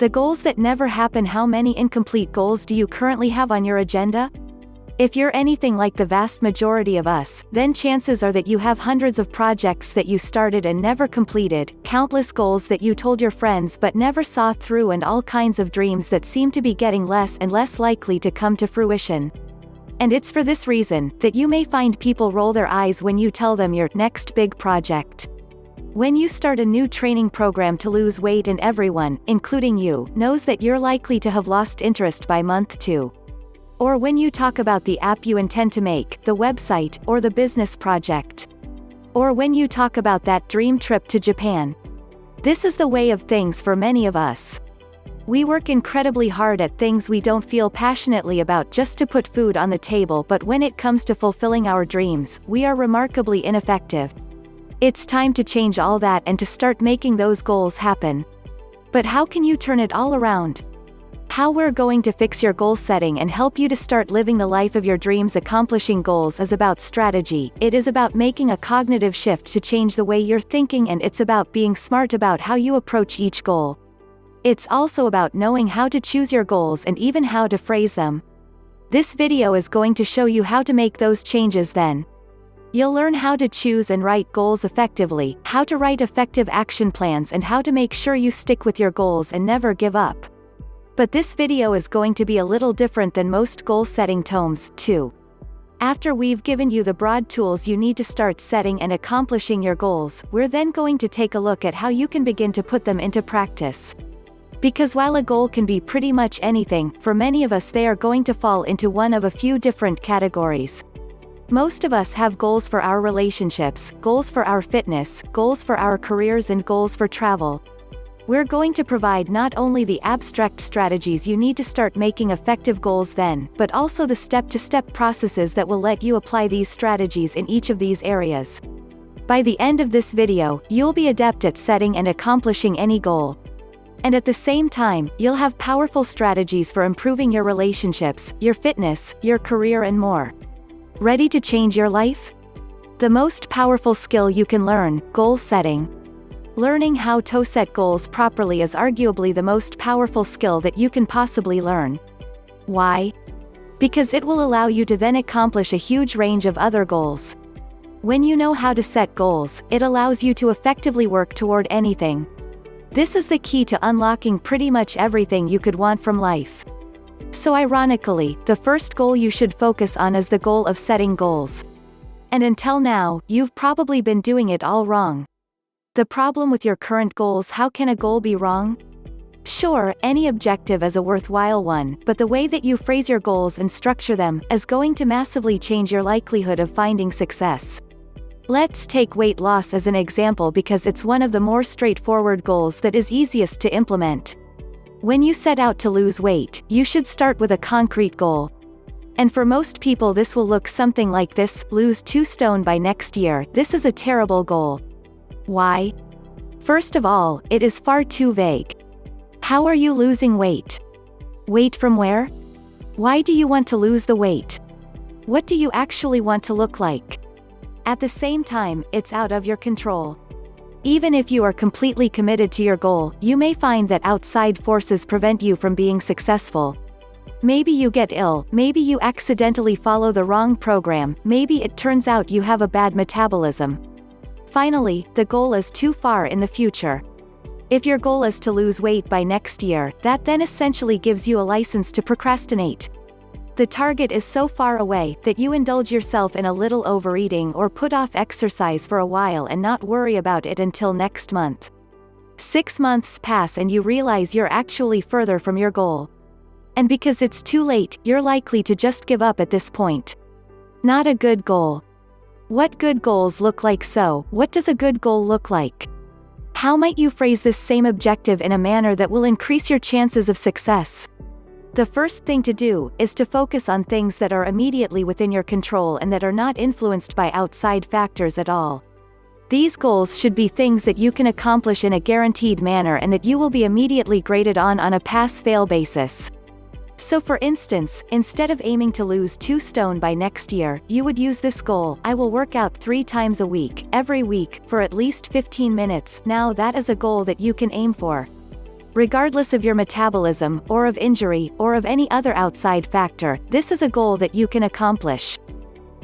The goals that never happen. How many incomplete goals do you currently have on your agenda? If you're anything like the vast majority of us, then chances are that you have hundreds of projects that you started and never completed, countless goals that you told your friends but never saw through, and all kinds of dreams that seem to be getting less and less likely to come to fruition. And it's for this reason that you may find people roll their eyes when you tell them your next big project. When you start a new training program to lose weight and everyone, including you, knows that you're likely to have lost interest by month 2. Or when you talk about the app you intend to make, the website, or the business project. Or when you talk about that dream trip to Japan. This is the way of things for many of us. We work incredibly hard at things we don't feel passionately about just to put food on the table, but when it comes to fulfilling our dreams, we are remarkably ineffective. It's time to change all that and to start making those goals happen. But how can you turn it all around? How we're going to fix your goal setting and help you to start living the life of your dreams. Accomplishing goals is about strategy. It is about making a cognitive shift to change the way you're thinking, and it's about being smart about how you approach each goal. It's also about knowing how to choose your goals and even how to phrase them. This video is going to show you how to make those changes. Then you'll learn how to choose and write goals effectively, how to write effective action plans, and how to make sure you stick with your goals and never give up. But this video is going to be a little different than most goal-setting tomes, too. After we've given you the broad tools you need to start setting and accomplishing your goals, we're then going to take a look at how you can begin to put them into practice. Because while a goal can be pretty much anything, for many of us they are going to fall into one of a few different categories. Most of us have goals for our relationships, goals for our fitness, goals for our careers, and goals for travel. We're going to provide not only the abstract strategies you need to start making effective goals then, but also the step-to-step processes that will let you apply these strategies in each of these areas. By the end of this video, you'll be adept at setting and accomplishing any goal. And at the same time, you'll have powerful strategies for improving your relationships, your fitness, your career, and more. Ready to change your life? The most powerful skill you can learn, goal setting. Learning how to set goals properly is arguably the most powerful skill that you can possibly learn. Why? Because it will allow you to then accomplish a huge range of other goals. When you know how to set goals, it allows you to effectively work toward anything. This is the key to unlocking pretty much everything you could want from life. So ironically, the first goal you should focus on is the goal of setting goals. And until now, you've probably been doing it all wrong. The problem with your current goals: how can a goal be wrong? Sure, any objective is a worthwhile one, but the way that you phrase your goals and structure them is going to massively change your likelihood of finding success. Let's take weight loss as an example because it's one of the more straightforward goals that is easiest to implement. When you set out to lose weight, you should start with a concrete goal. And for most people this will look something like this: lose 2 stone by next year. This is a terrible goal. Why? First of all, it is far too vague. How are you losing weight? Weight from where? Why do you want to lose the weight? What do you actually want to look like? At the same time, it's out of your control. Even if you are completely committed to your goal, you may find that outside forces prevent you from being successful. Maybe you get ill, maybe you accidentally follow the wrong program, maybe it turns out you have a bad metabolism. Finally, the goal is too far in the future. If your goal is to lose weight by next year, that then essentially gives you a license to procrastinate. The target is so far away that you indulge yourself in a little overeating or put off exercise for a while and not worry about it until next month. 6 months pass and you realize you're actually further from your goal. And because it's too late, you're likely to just give up at this point. Not a good goal. What good goals look like? So, what does a good goal look like? How might you phrase this same objective in a manner that will increase your chances of success? The first thing to do is to focus on things that are immediately within your control and that are not influenced by outside factors at all. These goals should be things that you can accomplish in a guaranteed manner and that you will be immediately graded on a pass-fail basis. So for instance, instead of aiming to lose 2 stone by next year, you would use this goal: I will work out 3 times a week, every week, for at least 15 minutes. Now that is a goal that you can aim for. Regardless of your metabolism, or of injury, or of any other outside factor, this is a goal that you can accomplish.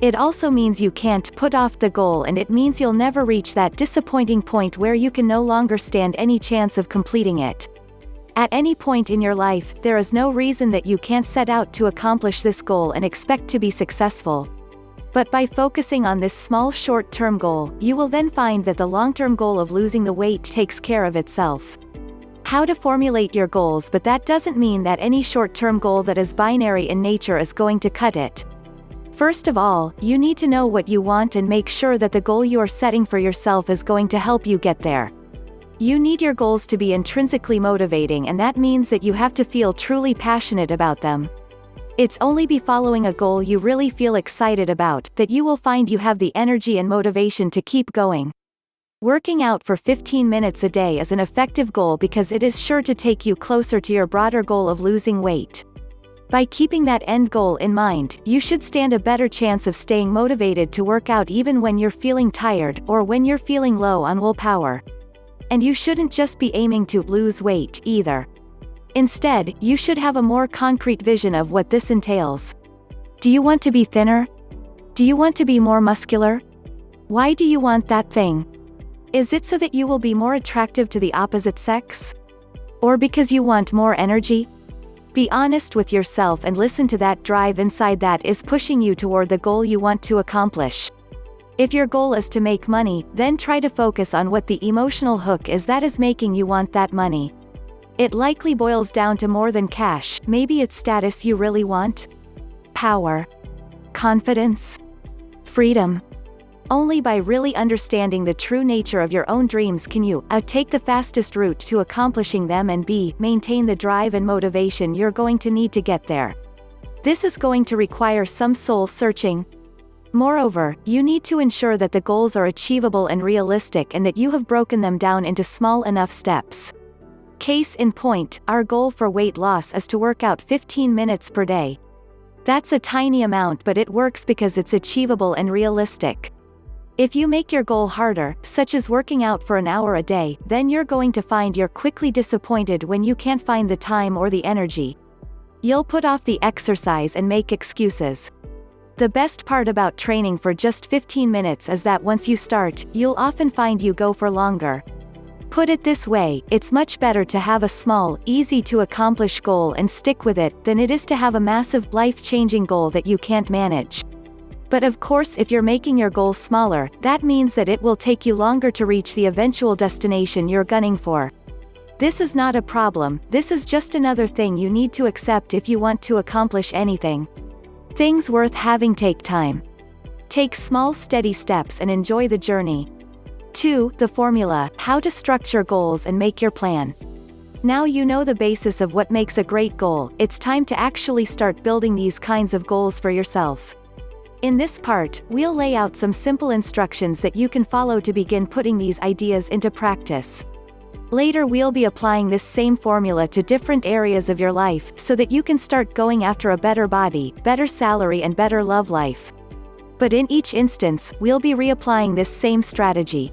It also means you can't put off the goal, and it means you'll never reach that disappointing point where you can no longer stand any chance of completing it. At any point in your life, there is no reason that you can't set out to accomplish this goal and expect to be successful. But by focusing on this small short-term goal, you will then find that the long-term goal of losing the weight takes care of itself. How to formulate your goals, but that doesn't mean that any short-term goal that is binary in nature is going to cut it. First of all, you need to know what you want and make sure that the goal you are setting for yourself is going to help you get there. You need your goals to be intrinsically motivating, and that means that you have to feel truly passionate about them. It's only by following a goal you really feel excited about that you will find you have the energy and motivation to keep going. Working out for 15 minutes a day is an effective goal because it is sure to take you closer to your broader goal of losing weight. By keeping that end goal in mind, you should stand a better chance of staying motivated to work out even when you're feeling tired, or when you're feeling low on willpower. And you shouldn't just be aiming to lose weight, either. Instead, you should have a more concrete vision of what this entails. Do you want to be thinner? Do you want to be more muscular? Why do you want that thing? Is it so that you will be more attractive to the opposite sex? Or because you want more energy? Be honest with yourself and listen to that drive inside that is pushing you toward the goal you want to accomplish. If your goal is to make money, then try to focus on what the emotional hook is that is making you want that money. It likely boils down to more than cash. Maybe it's status you really want? Power? Confidence? Freedom? Only by really understanding the true nature of your own dreams can you A. Take the fastest route to accomplishing them, and B. Maintain the drive and motivation you're going to need to get there. This is going to require some soul searching. Moreover, you need to ensure that the goals are achievable and realistic, and that you have broken them down into small enough steps. Case in point, our goal for weight loss is to work out 15 minutes per day. That's a tiny amount, but it works because it's achievable and realistic. If you make your goal harder, such as working out for an hour a day, then you're going to find you're quickly disappointed when you can't find the time or the energy. You'll put off the exercise and make excuses. The best part about training for just 15 minutes is that once you start, you'll often find you go for longer. Put it this way, it's much better to have a small, easy-to-accomplish goal and stick with it, than it is to have a massive, life-changing goal that you can't manage. But of course, if you're making your goal smaller, that means that it will take you longer to reach the eventual destination you're gunning for. This is not a problem, this is just another thing you need to accept if you want to accomplish anything. Things worth having take time. Take small steady steps and enjoy the journey. 2. The formula, how to structure goals and make your plan. Now you know the basis of what makes a great goal, it's time to actually start building these kinds of goals for yourself. In this part, we'll lay out some simple instructions that you can follow to begin putting these ideas into practice. Later we'll be applying this same formula to different areas of your life, so that you can start going after a better body, better salary and better love life. But in each instance, we'll be reapplying this same strategy.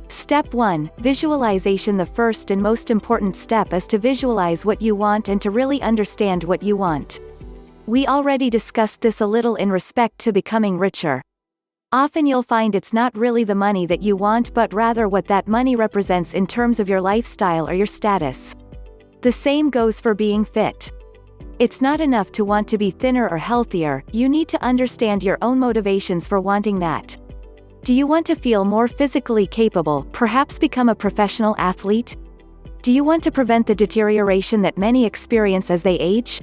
Step 1. Visualization. The first and most important step is to visualize what you want and to really understand what you want. We already discussed this a little in respect to becoming richer. Often you'll find it's not really the money that you want, but rather what that money represents in terms of your lifestyle or your status. The same goes for being fit. It's not enough to want to be thinner or healthier, you need to understand your own motivations for wanting that. Do you want to feel more physically capable, perhaps become a professional athlete? Do you want to prevent the deterioration that many experience as they age?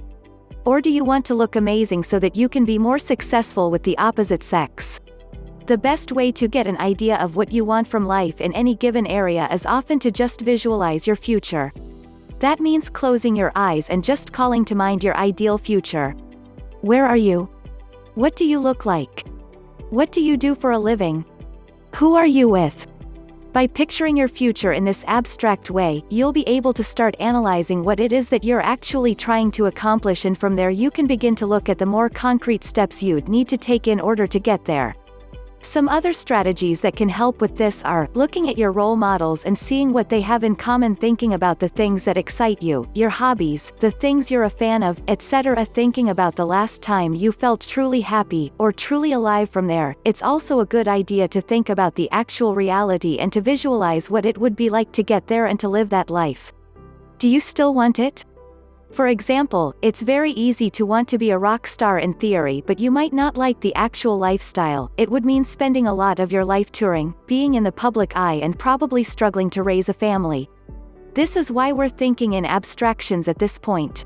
Or do you want to look amazing so that you can be more successful with the opposite sex? The best way to get an idea of what you want from life in any given area is often to just visualize your future. That means closing your eyes and just calling to mind your ideal future. Where are you? What do you look like? What do you do for a living? Who are you with? By picturing your future in this abstract way, you'll be able to start analyzing what it is that you're actually trying to accomplish, and from there you can begin to look at the more concrete steps you'd need to take in order to get there. Some other strategies that can help with this are looking at your role models and seeing what they have in common, thinking about the things that excite you, your hobbies, the things you're a fan of, etc. Thinking about the last time you felt truly happy, or truly alive. From there, it's also a good idea to think about the actual reality and to visualize what it would be like to get there and to live that life. Do you still want it? For example, it's very easy to want to be a rock star in theory, but you might not like the actual lifestyle. It would mean spending a lot of your life touring, being in the public eye, and probably struggling to raise a family. This is why we're thinking in abstractions at this point.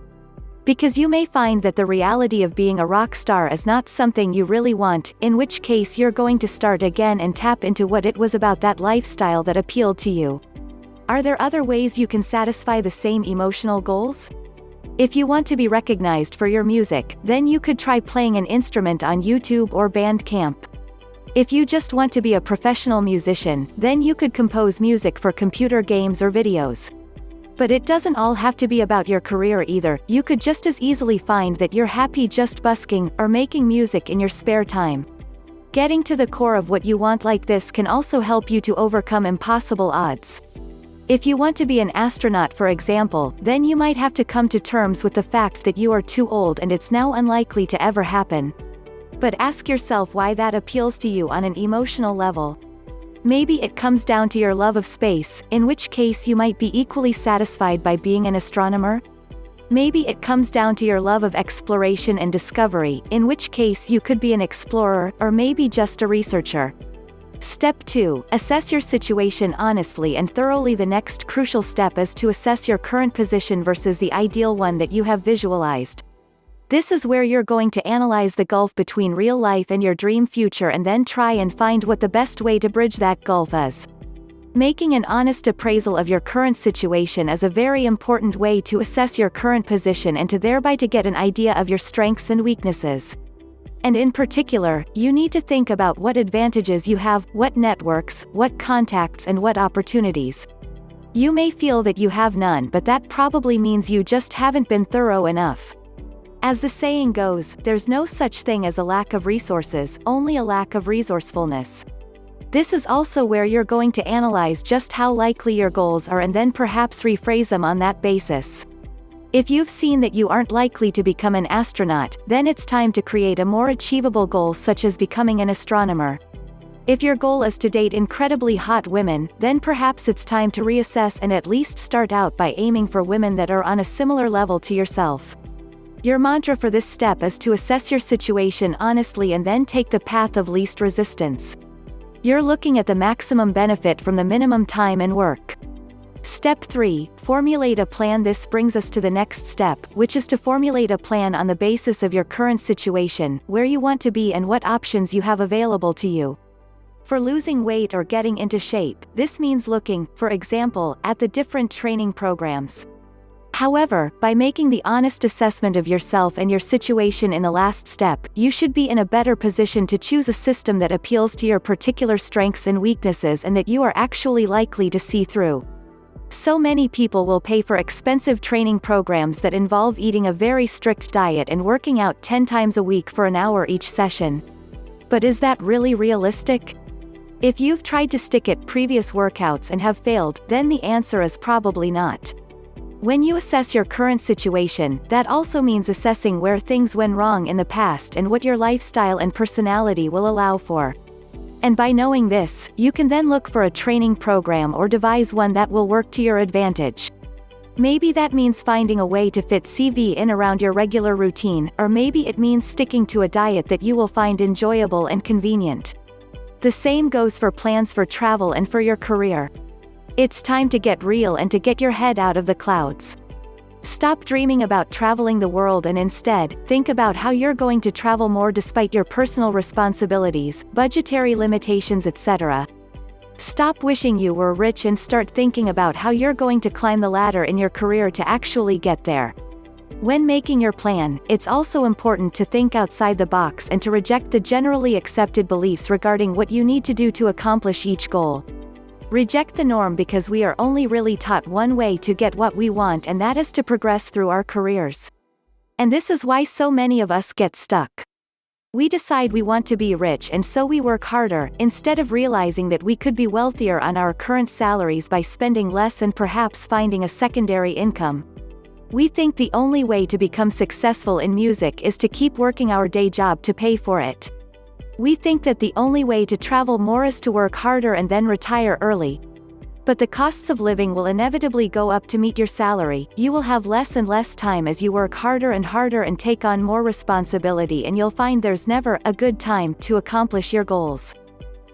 Because you may find that the reality of being a rock star is not something you really want, in which case you're going to start again and tap into what it was about that lifestyle that appealed to you. Are there other ways you can satisfy the same emotional goals? If you want to be recognized for your music, then you could try playing an instrument on YouTube or Bandcamp. If you just want to be a professional musician, then you could compose music for computer games or videos. But it doesn't all have to be about your career either. You could just as easily find that you're happy just busking, or making music in your spare time. Getting to the core of what you want like this can also help you to overcome impossible odds. If you want to be an astronaut, for example, then you might have to come to terms with the fact that you are too old and it's now unlikely to ever happen. But ask yourself why that appeals to you on an emotional level. Maybe it comes down to your love of space, in which case you might be equally satisfied by being an astronomer. Maybe it comes down to your love of exploration and discovery, in which case you could be an explorer, or maybe just a researcher. Step 2. Assess your situation honestly and thoroughly. The next crucial step is to assess your current position versus the ideal one that you have visualized. This is where you're going to analyze the gulf between real life and your dream future and then try and find what the best way to bridge that gulf is. Making an honest appraisal of your current situation is a very important way to assess your current position and to thereby to get an idea of your strengths and weaknesses. And in particular, you need to think about what advantages you have, what networks, what contacts, and what opportunities. You may feel that you have none, but that probably means you just haven't been thorough enough. As the saying goes, there's no such thing as a lack of resources, only a lack of resourcefulness. This is also where you're going to analyze just how likely your goals are and then perhaps rephrase them on that basis. If you've seen that you aren't likely to become an astronaut, then it's time to create a more achievable goal such as becoming an astronomer. If your goal is to date incredibly hot women, then perhaps it's time to reassess and at least start out by aiming for women that are on a similar level to yourself. Your mantra for this step is to assess your situation honestly and then take the path of least resistance. You're looking at the maximum benefit from the minimum time and work. Step 3. Formulate a plan. This brings us to the next step, which is to formulate a plan on the basis of your current situation, where you want to be and what options you have available to you. For losing weight or getting into shape, this means looking, for example, at the different training programs. However, by making the honest assessment of yourself and your situation in the last step, you should be in a better position to choose a system that appeals to your particular strengths and weaknesses and that you are actually likely to see through. So many people will pay for expensive training programs that involve eating a very strict diet and working out 10 times a week for an hour each session. But is that really realistic? If you've tried to stick at previous workouts and have failed, then the answer is probably not. When you assess your current situation, that also means assessing where things went wrong in the past and what your lifestyle and personality will allow for. And by knowing this, you can then look for a training program or devise one that will work to your advantage. Maybe that means finding a way to fit CV in around your regular routine, or maybe it means sticking to a diet that you will find enjoyable and convenient. The same goes for plans for travel and for your career. It's time to get real and to get your head out of the clouds. Stop dreaming about traveling the world and instead, think about how you're going to travel more despite your personal responsibilities, budgetary limitations, etc. Stop wishing you were rich and start thinking about how you're going to climb the ladder in your career to actually get there. When making your plan, it's also important to think outside the box and to reject the generally accepted beliefs regarding what you need to do to accomplish each goal. Reject the norm because we are only really taught one way to get what we want, and that is to progress through our careers. And this is why so many of us get stuck. We decide we want to be rich and so we work harder, instead of realizing that we could be wealthier on our current salaries by spending less and perhaps finding a secondary income. We think the only way to become successful in music is to keep working our day job to pay for it. We think that the only way to travel more is to work harder and then retire early. But the costs of living will inevitably go up to meet your salary. You will have less and less time as you work harder and harder and take on more responsibility, and you'll find there's never a good time to accomplish your goals.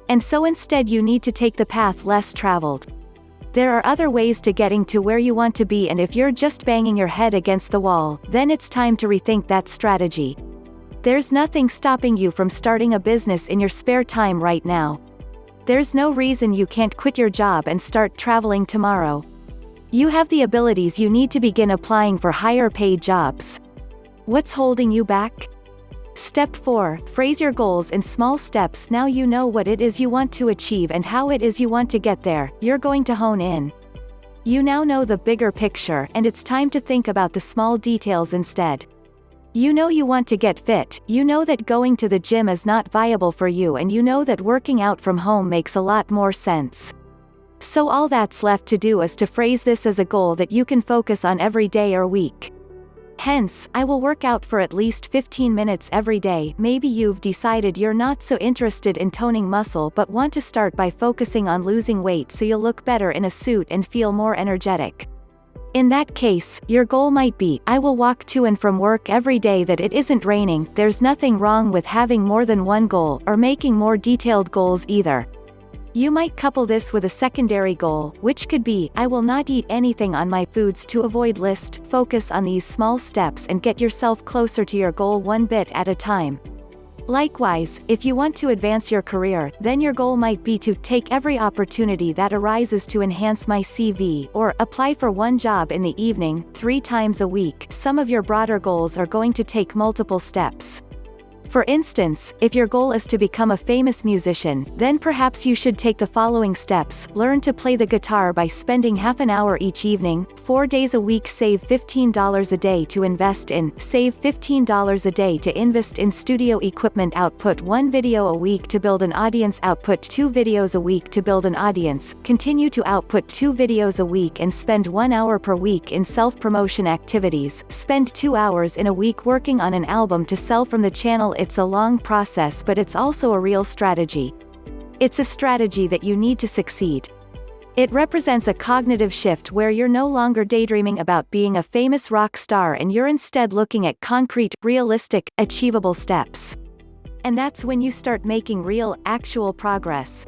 And so instead you need to take the path less traveled. There are other ways to getting to where you want to be, and if you're just banging your head against the wall, then it's time to rethink that strategy. There's nothing stopping you from starting a business in your spare time right now. There's no reason you can't quit your job and start traveling tomorrow. You have the abilities you need to begin applying for higher paid jobs. What's holding you back? Step 4. Phrase your goals in small steps. Now you know what it is you want to achieve and how it is you want to get there. You're going to hone in. You now know the bigger picture, and it's time to think about the small details instead. You know you want to get fit, you know that going to the gym is not viable for you, and you know that working out from home makes a lot more sense. So all that's left to do is to phrase this as a goal that you can focus on every day or week. Hence, I will work out for at least 15 minutes every day. Maybe you've decided you're not so interested in toning muscle but want to start by focusing on losing weight so you'll look better in a suit and feel more energetic. In that case, your goal might be, I will walk to and from work every day that it isn't raining. There's nothing wrong with having more than one goal, or making more detailed goals either. You might couple this with a secondary goal, which could be, I will not eat anything on my foods to avoid list. Focus on these small steps and get yourself closer to your goal one bit at a time. Likewise, if you want to advance your career, then your goal might be to take every opportunity that arises to enhance my CV, or apply for one job in the evening, 3 times a week. Some of your broader goals are going to take multiple steps. For instance, if your goal is to become a famous musician, then perhaps you should take the following steps. Learn to play the guitar by spending half an hour each evening, 4 days a week. Save $15 a day to invest in. Save $15 a day to invest in studio equipment. Output 1 video a week to build an audience. Output 2 videos a week to build an audience. Continue to output 2 videos a week and spend 1 hour per week in self-promotion activities. Spend 2 hours in a week working on an album to sell from the channel. It's a long process, but it's also a real strategy. It's a strategy that you need to succeed. It represents a cognitive shift where you're no longer daydreaming about being a famous rock star and you're instead looking at concrete, realistic, achievable steps. And that's when you start making real, actual progress.